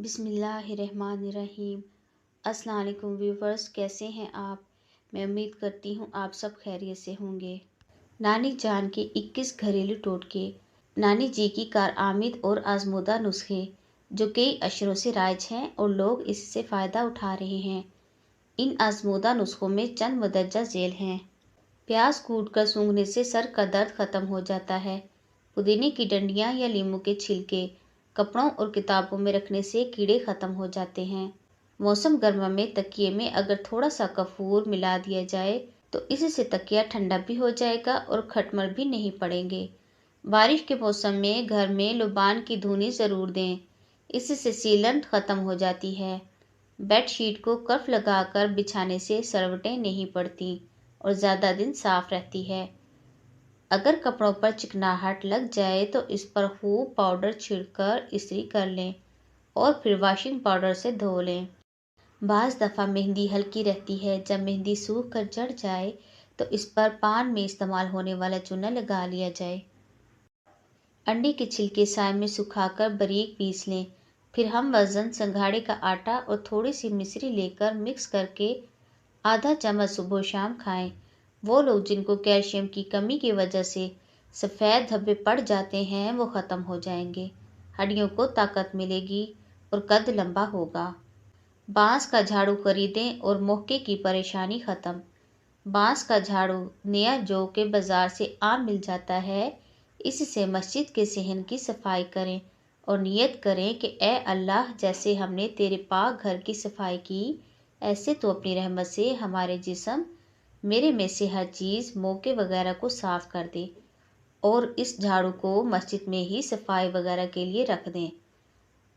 बिस्मिल्लाहिर्रहमानिर्रहीम। अस्सलाम वालेकुम व्यूवर्स, कैसे हैं आप? मैं उम्मीद करती हूँ आप सब खैरियत से होंगे। नानी जान के 21 घरेलू टोटके, नानी जी की कारआमद और आजमूदा नुस्खे जो कई अशरों से राइज हैं और लोग इससे फ़ायदा उठा रहे हैं। इन आजमूदा नुस्खों में चंद मदरजा झेल हैं। प्याज कूट कर सूंघने से सर का दर्द ख़त्म हो जाता है। पुदीने की डंडियाँ या लीमू के छिलके कपड़ों और किताबों में रखने से कीड़े खत्म हो जाते हैं। मौसम गर्मा में तकिए में अगर थोड़ा सा कपूर मिला दिया जाए तो इससे तकिया ठंडा भी हो जाएगा और खटमल भी नहीं पड़ेंगे। बारिश के मौसम में घर में लुबान की धुनी ज़रूर दें, इससे सीलन खत्म हो जाती है। बेडशीट को कर्फ लगाकर बिछाने से सरवटें नहीं पड़ती और ज़्यादा दिन साफ रहती है। अगर कपड़ों पर चिकनाहट लग जाए तो इस पर खूब पाउडर छिड़कर इस्त्री कर लें और फिर वॉशिंग पाउडर से धो लें। बाज़ दफ़ा मेहंदी हल्की रहती है। जब मेहंदी सूख कर जड़ जाए तो इस पर पान में इस्तेमाल होने वाला चूना लगा लिया जाए। अंडे के छिलके साए में सुखाकर बारीक पीस लें। फिर हम वज़न संघाड़े का आटा और थोड़ी सी मिश्री लेकर मिक्स करके आधा चम्मच सुबह शाम खाएं। वो लोग जिनको कैल्शियम की कमी की वजह से सफ़ेद धब्बे पड़ जाते हैं वो ख़त्म हो जाएंगे, हड्डियों को ताकत मिलेगी और कद लंबा होगा। बांस का झाड़ू खरीदें और मोहके की परेशानी ख़त्म। बांस का झाड़ू नया जो के बाज़ार से आम मिल जाता है। इससे मस्जिद के सहन की सफाई करें और नियत करें कि ए अल्लाह, जैसे हमने तेरे पाक घर की सफाई की ऐसे तो अपनी रहमत से हमारे जिस्म मेरे में से हर चीज़ मोके वगैरह को साफ़ कर दे और इस झाड़ू को मस्जिद में ही सफाई वगैरह के लिए रख दें।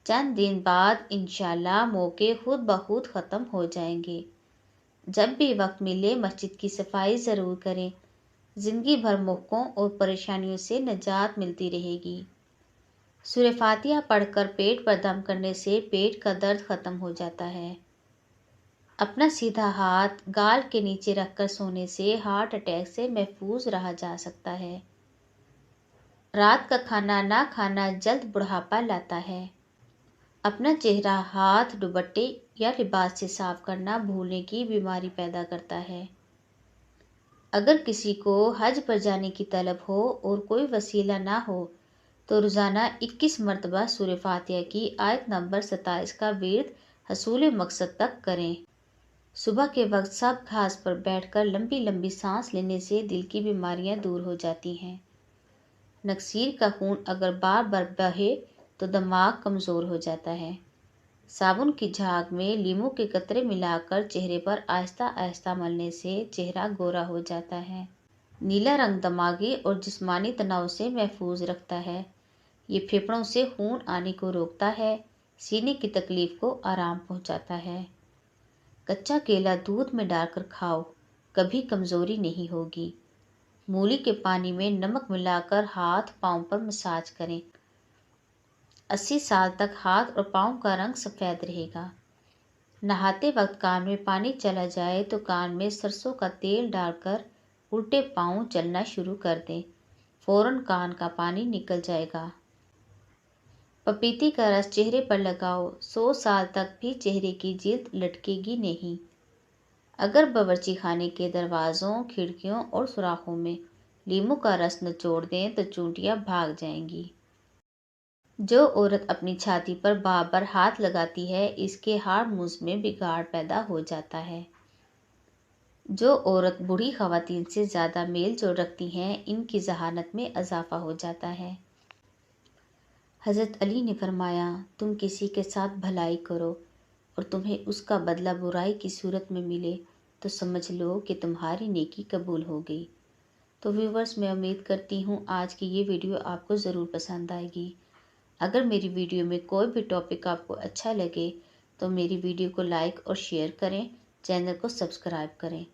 चंद दिन बाद इंशाल्लाह मोके खुद ब खुद ख़त्म हो जाएंगे। जब भी वक्त मिले मस्जिद की सफाई ज़रूर करें। ज़िंदगी भर मोकों और परेशानियों से निजात मिलती रहेगी। सूरह फातिहा पढ़कर पेट पर दम करने से पेट का दर्द ख़त्म हो जाता है। अपना सीधा हाथ गाल के नीचे रखकर सोने से हार्ट अटैक से महफूज रहा जा सकता है। रात का खाना ना खाना जल्द बुढ़ापा लाता है। अपना चेहरा हाथ दुपट्टे या लिबास से साफ करना भूलने की बीमारी पैदा करता है। अगर किसी को हज पर जाने की तलब हो और कोई वसीला ना हो तो रोज़ाना 21 मरतबा सूरह फातिहा की आयत नंबर 27 का विर्द हसूल मकसद तक करें। सुबह के वक्त सब घास पर बैठकर लंबी लंबी सांस लेने से दिल की बीमारियां दूर हो जाती हैं। नक्सीर का खून अगर बार बार बहे तो दिमाग कमज़ोर हो जाता है। साबुन की झाग में लीमू के कतरे मिलाकर चेहरे पर आहिस्ता आहिस्ता मलने से चेहरा गोरा हो जाता है। नीला रंग दिमागी और जिस्मानी तनाव से महफूज रखता है। ये फेफड़ों से खून आने को रोकता है, सीने की तकलीफ को आराम पहुंचाता है। कच्चा केला दूध में डालकर खाओ, कभी कमज़ोरी नहीं होगी। मूली के पानी में नमक मिलाकर हाथ पाँव पर मसाज करें। 80 साल तक हाथ और पाँव का रंग सफ़ेद रहेगा। नहाते वक्त कान में पानी चला जाए तो कान में सरसों का तेल डालकर उल्टे पाँव चलना शुरू कर दें, फ़ौरन कान का पानी निकल जाएगा। पपीते का रस चेहरे पर लगाओ, 100 साल तक भी चेहरे की जिल्द लटकेगी नहीं। अगर बावर्ची खाने के दरवाज़ों, खिड़कियों और सुराखों में लीमू का रस निचोड़ दें तो चूंटियाँ भाग जाएंगी। जो औरत अपनी छाती पर बार बार हाथ लगाती है इसके हार्मोन्स में बिगाड़ पैदा हो जाता है। जो औरत बूढ़ी ख़वातीन से ज़्यादा मेल जोल रखती हैं इनकी ज़हानत में इजाफा हो जाता है। हज़रत अली ने फरमाया, तुम किसी के साथ भलाई करो और तुम्हें उसका बदला बुराई की सूरत में मिले तो समझ लो कि तुम्हारी नेकी कबूल हो गई। तो व्यूवर्स, मैं उम्मीद करती हूँ आज की ये वीडियो आपको ज़रूर पसंद आएगी। अगर मेरी वीडियो में कोई भी टॉपिक आपको अच्छा लगे तो मेरी वीडियो को लाइक और शेयर करें, चैनल को सब्सक्राइब करें।